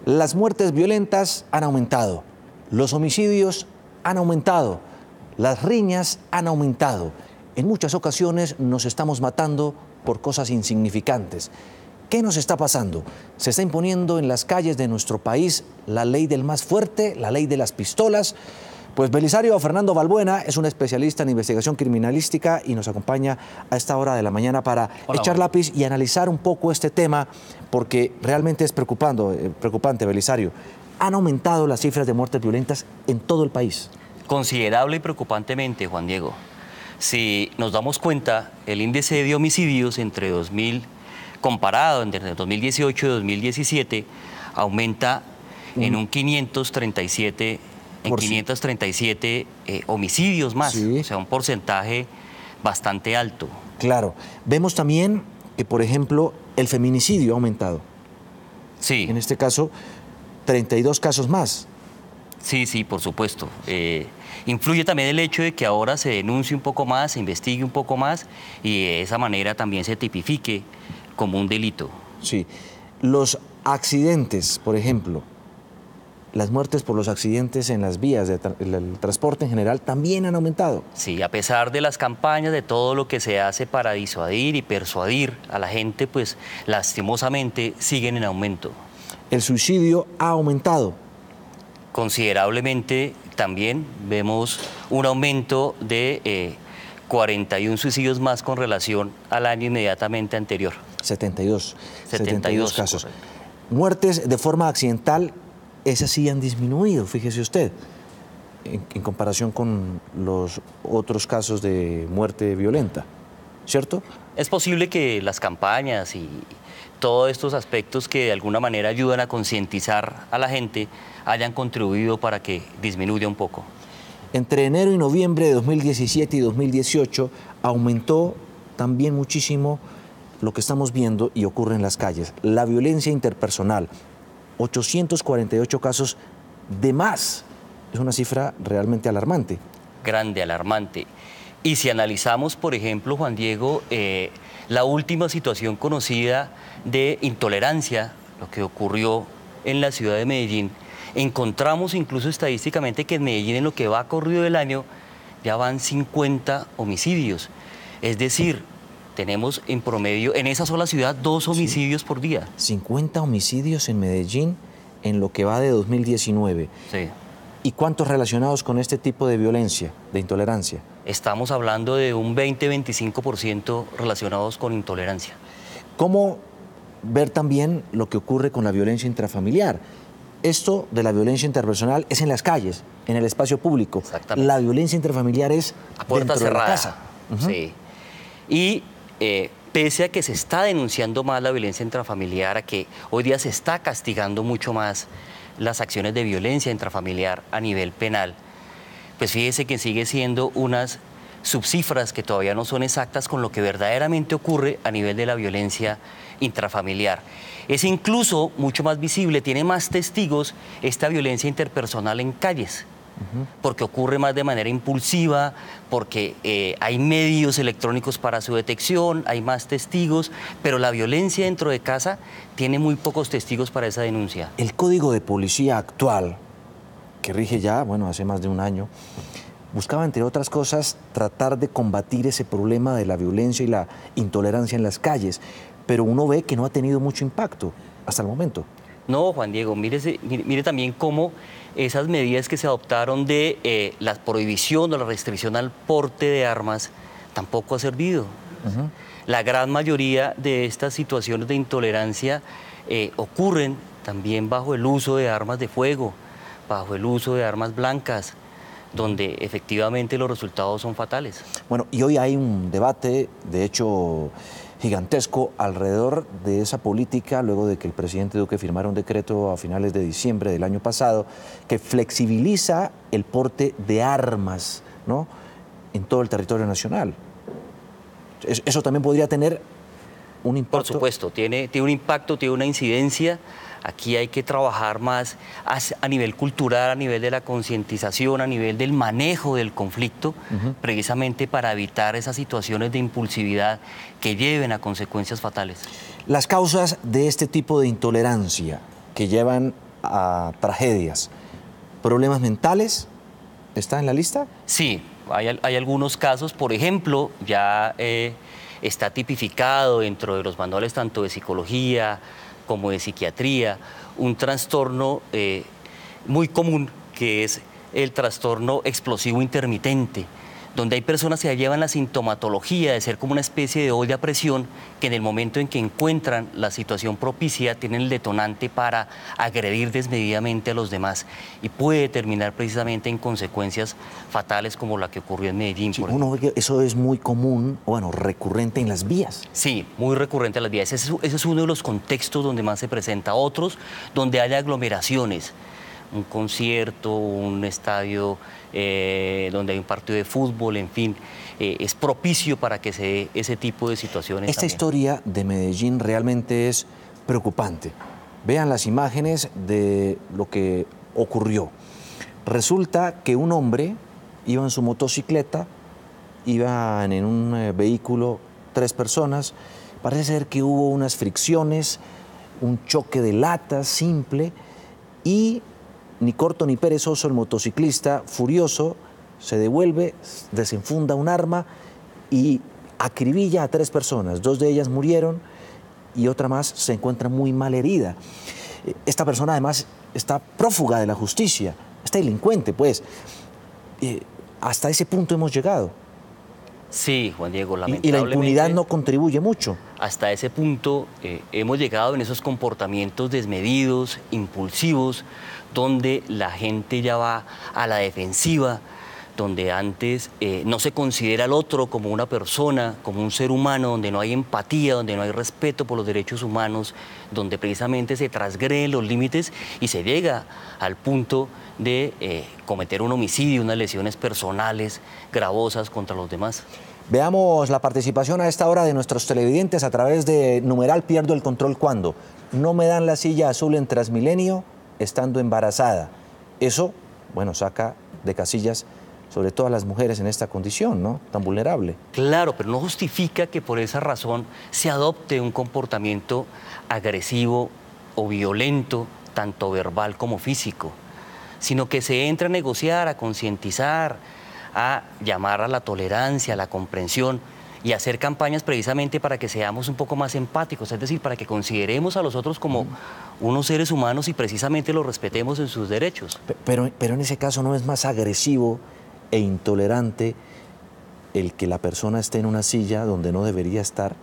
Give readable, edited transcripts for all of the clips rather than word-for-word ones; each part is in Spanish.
Las muertes violentas han aumentado, los homicidios han aumentado, las riñas han aumentado. En muchas ocasiones nos estamos matando por cosas insignificantes. ¿Qué nos está pasando? Se está imponiendo en las calles de nuestro país la ley del más fuerte, la ley de las pistolas. Pues Belisario Fernando Balbuena es un especialista en investigación criminalística y nos acompaña a esta hora de la mañana para echar lápiz y analizar un poco este tema, porque realmente es preocupante, Belisario. Han aumentado las cifras de muertes violentas en todo el país. Considerable y preocupantemente, Juan Diego. Si nos damos cuenta, el índice de homicidios comparado entre 2018 y 2017 aumenta en un 537 homicidios más, sí. O sea, un porcentaje bastante alto. Claro. Vemos también que, por ejemplo, el feminicidio ha aumentado. Sí. En este caso, 32 casos más. Sí, por supuesto. Influye también el hecho de que ahora se denuncie un poco más, se investigue un poco más y de esa manera también se tipifique como un delito. Sí. Los accidentes, por ejemplo, las muertes por los accidentes en las vías, el transporte en general, también han aumentado. Sí, a pesar de las campañas, de todo lo que se hace para disuadir y persuadir a la gente, pues lastimosamente siguen en aumento. El suicidio ha aumentado. Considerablemente también vemos un aumento de 41 suicidios más con relación al año inmediatamente anterior. 72 casos. Correcto. Muertes de forma accidental, esas sí han disminuido, fíjese usted, en comparación con los otros casos de muerte violenta, ¿cierto? Es posible que las campañas y todos estos aspectos que de alguna manera ayudan a concientizar a la gente hayan contribuido para que disminuya un poco. Entre enero y noviembre de 2017 y 2018 aumentó también muchísimo lo que estamos viendo y ocurre en las calles, la violencia interpersonal. 848 casos de más. Es una cifra realmente alarmante. Grande, alarmante. Y si analizamos, por ejemplo, Juan Diego, la última situación conocida de intolerancia, lo que ocurrió en la ciudad de Medellín, encontramos incluso estadísticamente que en Medellín, en lo que va corrido del año, ya van 50 homicidios. Es decir, tenemos en promedio, en esa sola ciudad, 2 homicidios por día. 50 homicidios en Medellín en lo que va de 2019. Sí. ¿Y cuántos relacionados con este tipo de violencia, de intolerancia? Estamos hablando de un 20-25% relacionados con intolerancia. ¿Cómo ver también lo que ocurre con la violencia intrafamiliar? Esto de la violencia interpersonal es en las calles, en el espacio público. Exactamente. La violencia intrafamiliar es a puerta dentro cerrada. de la casa. Sí. Y pese a que se está denunciando más la violencia intrafamiliar, a que hoy día se está castigando mucho más las acciones de violencia intrafamiliar a nivel penal, pues fíjese que sigue siendo unas subcifras que todavía no son exactas con lo que verdaderamente ocurre a nivel de la violencia intrafamiliar. Es incluso mucho más visible, tiene más testigos esta violencia interpersonal en calles, porque ocurre más de manera impulsiva, porque hay medios electrónicos para su detección, hay más testigos, pero la violencia dentro de casa tiene muy pocos testigos para esa denuncia. El Código de Policía actual, que rige ya, hace más de un año, buscaba, entre otras cosas, tratar de combatir ese problema de la violencia y la intolerancia en las calles, pero uno ve que no ha tenido mucho impacto hasta el momento. No, Juan Diego, mire también cómo esas medidas que se adoptaron de la prohibición o la restricción al porte de armas tampoco ha servido. La gran mayoría de estas situaciones de intolerancia ocurren también bajo el uso de armas de fuego, bajo el uso de armas blancas, donde efectivamente los resultados son fatales. Bueno, y hoy hay un debate, de hecho, gigantesco alrededor de esa política, luego de que el presidente Duque firmara un decreto a finales de diciembre del año pasado que flexibiliza el porte de armas, ¿no?, en todo el territorio nacional. Eso también podría tener un impacto. Por supuesto, tiene un impacto, tiene una incidencia. Aquí hay que trabajar más a nivel cultural, a nivel de la concientización, a nivel del manejo del conflicto, precisamente para evitar esas situaciones de impulsividad que lleven a consecuencias fatales. Las causas de este tipo de intolerancia que llevan a tragedias. ¿Problemas mentales? ¿Está en la lista? Sí, hay algunos casos, por ejemplo, ya está tipificado dentro de los manuales tanto de psicología como de psiquiatría, un trastorno muy común que es el trastorno explosivo intermitente, donde hay personas que ya llevan la sintomatología de ser como una especie de olla a presión, que en el momento en que encuentran la situación propicia tienen el detonante para agredir desmedidamente a los demás y puede terminar precisamente en consecuencias fatales como la que ocurrió en Medellín. Sí, uno ve que eso es muy común, bueno, recurrente en las vías. Sí, muy recurrente en las vías. Ese es uno de los contextos donde más se presenta. Otros, donde hay aglomeraciones, un concierto, un estadio donde hay un partido de fútbol, en fin, es propicio para que se dé ese tipo de situaciones. Esta también. historia de Medellín realmente es preocupante. Vean las imágenes de lo que ocurrió. Resulta que un hombre iba en su motocicleta, iban en un vehículo 3 personas, parece ser que hubo unas fricciones, un choque de latas simple y ni corto ni perezoso el motociclista, furioso, se devuelve, desenfunda un arma y acribilla a 3 personas. 2 de ellas murieron y otra más se encuentra muy mal herida. Esta persona además está prófuga de la justicia, está delincuente, pues. Hasta ese punto hemos llegado. Sí, Juan Diego, Y lamentablemente. la impunidad no contribuye mucho. Hasta ese punto hemos llegado en esos comportamientos desmedidos, impulsivos, donde la gente ya va a la defensiva, donde antes no se considera al otro como una persona, como un ser humano, donde no hay empatía, donde no hay respeto por los derechos humanos, donde precisamente se transgreden los límites y se llega al punto de cometer un homicidio, unas lesiones personales gravosas contra los demás. Veamos la participación a esta hora de nuestros televidentes a través de numeral Pierdo el control cuando. No me dan la silla azul en Transmilenio estando embarazada. Eso, bueno, saca de casillas sobre todo a las mujeres en esta condición, ¿no? Tan vulnerable. Claro, pero no justifica que por esa razón se adopte un comportamiento agresivo o violento, tanto verbal como físico, sino que se entra a negociar, a concientizar, a llamar a la tolerancia, a la comprensión y hacer campañas precisamente para que seamos un poco más empáticos, es decir, para que consideremos a los otros como unos seres humanos y precisamente los respetemos en sus derechos. Pero en ese caso no es más agresivo e intolerante el que la persona esté en una silla donde no debería estar.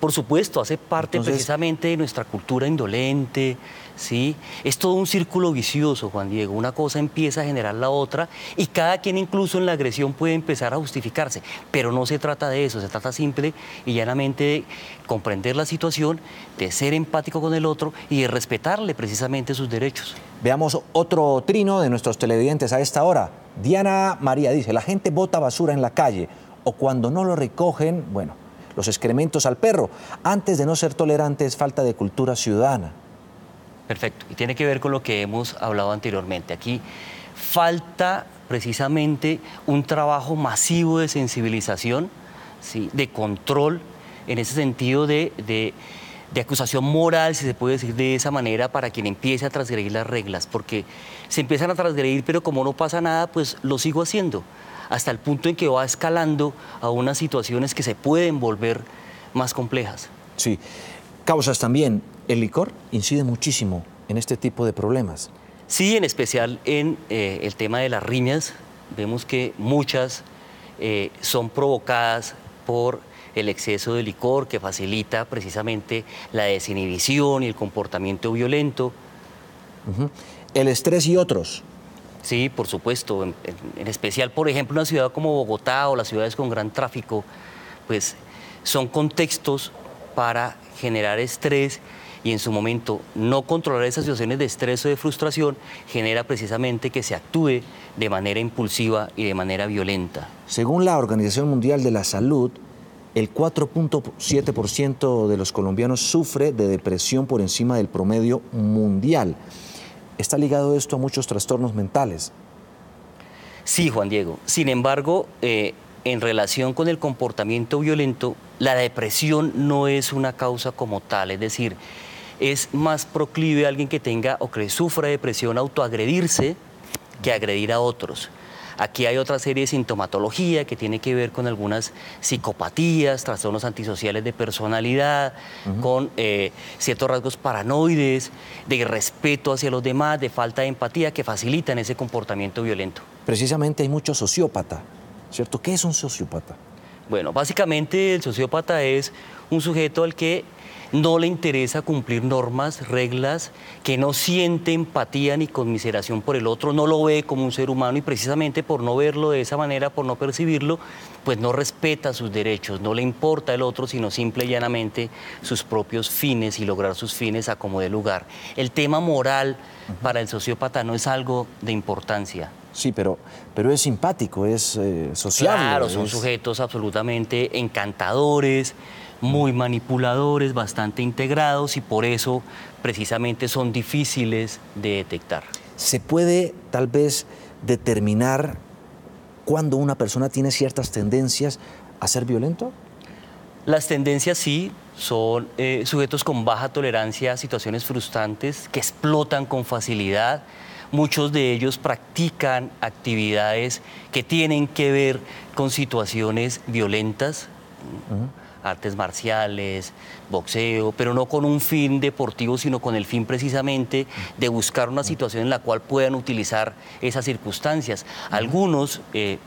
Por supuesto, hace parte Entonces, precisamente de nuestra cultura indolente, ¿sí? Es todo un círculo vicioso, Juan Diego. Una cosa empieza a generar la otra y cada quien incluso en la agresión puede empezar a justificarse. Pero no se trata de eso, se trata simple y llanamente de comprender la situación, de ser empático con el otro y de respetarle precisamente sus derechos. Veamos otro trino de nuestros televidentes a esta hora. Diana María dice, la gente bota basura en la calle o cuando no lo recogen, bueno, los excrementos al perro. Antes de no ser tolerante es falta de cultura ciudadana. Perfecto, y tiene que ver con lo que hemos hablado anteriormente. Aquí falta precisamente un trabajo masivo de sensibilización, ¿sí? De control, en ese sentido de acusación moral, si se puede decir de esa manera, para quien empiece a transgredir las reglas, porque se empiezan a transgredir, pero como no pasa nada, pues lo sigo haciendo, hasta el punto en que va escalando a unas situaciones que se pueden volver más complejas. Sí, causas también. El licor incide muchísimo en este tipo de problemas. Sí, en especial en el tema de las riñas, vemos que muchas son provocadas por el exceso de licor que facilita precisamente la desinhibición y el comportamiento violento. El estrés y otros. Sí, por supuesto, en especial, por ejemplo, una ciudad como Bogotá o las ciudades con gran tráfico, pues son contextos para generar estrés y en su momento no controlar esas situaciones de estrés o de frustración genera precisamente que se actúe de manera impulsiva y de manera violenta. Según la Organización Mundial de la Salud, el 4.7% de los colombianos sufre de depresión por encima del promedio mundial. ¿Está ligado esto a muchos trastornos mentales? Sí, Juan Diego. Sin embargo, en relación con el comportamiento violento, la depresión no es una causa como tal. Es decir, es más proclive a alguien que tenga o que sufra depresión autoagredirse que agredir a otros. Aquí hay otra serie de sintomatología que tiene que ver con algunas psicopatías, trastornos antisociales de personalidad, con ciertos rasgos paranoides, de irrespeto hacia los demás, de falta de empatía que facilitan ese comportamiento violento. Precisamente hay mucho sociópata, ¿cierto? ¿Qué es un sociópata? Bueno, básicamente el sociópata es un sujeto al que no le interesa cumplir normas, reglas, que no siente empatía ni conmiseración por el otro, no lo ve como un ser humano y precisamente por no verlo de esa manera, por no percibirlo, pues no respeta sus derechos, no le importa el otro, sino simple y llanamente sus propios fines y lograr sus fines a como dé lugar. El tema moral para el sociópata no es algo de importancia. Sí, pero es simpático, es sociable. Claro, son sujetos absolutamente encantadores, muy manipuladores, bastante integrados y por eso precisamente son difíciles de detectar. ¿Se puede tal vez determinar cuando una persona tiene ciertas tendencias a ser violento? Las tendencias sí, son sujetos con baja tolerancia a situaciones frustrantes que explotan con facilidad. Muchos de ellos practican actividades que tienen que ver con situaciones violentas, artes marciales, boxeo, pero no con un fin deportivo, sino con el fin precisamente de buscar una situación en la cual puedan utilizar esas circunstancias. Algunos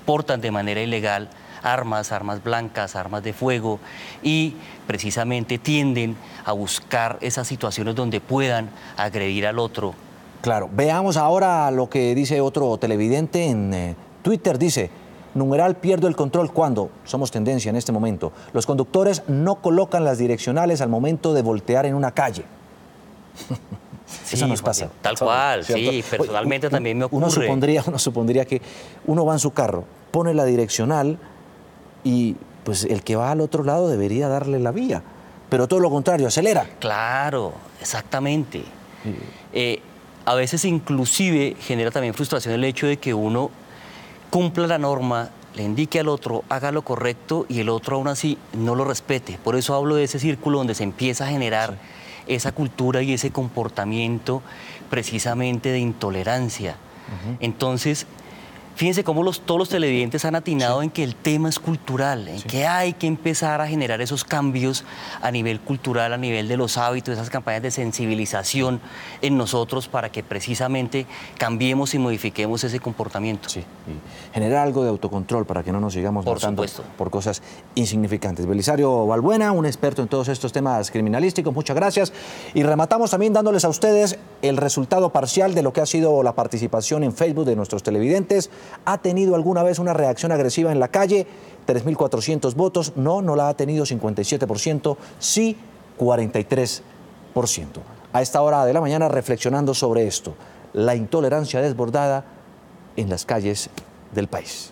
portan de manera ilegal armas blancas, armas de fuego y precisamente tienden a buscar esas situaciones donde puedan agredir al otro. Claro, veamos ahora lo que dice otro televidente en Twitter, dice: numeral, pierdo el control cuando, somos tendencia en este momento, los conductores no colocan las direccionales al momento de voltear en una calle. Sí, eso nos pasa. Tal cual, ¿cierto? sí, personalmente también me ocurre. Uno supondría que uno va en su carro, pone la direccional y pues el que va al otro lado debería darle la vía, pero todo lo contrario, acelera. Claro, exactamente. A veces inclusive genera también frustración el hecho de que uno cumpla la norma, le indique al otro, haga lo correcto y el otro aún así no lo respete. Por eso hablo de ese círculo donde se empieza a generar esa cultura y ese comportamiento precisamente de intolerancia. Entonces, fíjense cómo todos los televidentes han atinado en que el tema es cultural, en que hay que empezar a generar esos cambios a nivel cultural, a nivel de los hábitos, esas campañas de sensibilización en nosotros para que precisamente cambiemos y modifiquemos ese comportamiento. Sí, y generar algo de autocontrol para que no nos sigamos matando por cosas insignificantes. Belisario Balbuena, un experto en todos estos temas criminalísticos, muchas gracias. Y rematamos también dándoles a ustedes el resultado parcial de lo que ha sido la participación en Facebook de nuestros televidentes. ¿Ha tenido alguna vez una reacción agresiva en la calle? 3.400 votos. No la ha tenido 57%. Sí, 43%. A esta hora de la mañana reflexionando sobre esto, la intolerancia desbordada en las calles del país.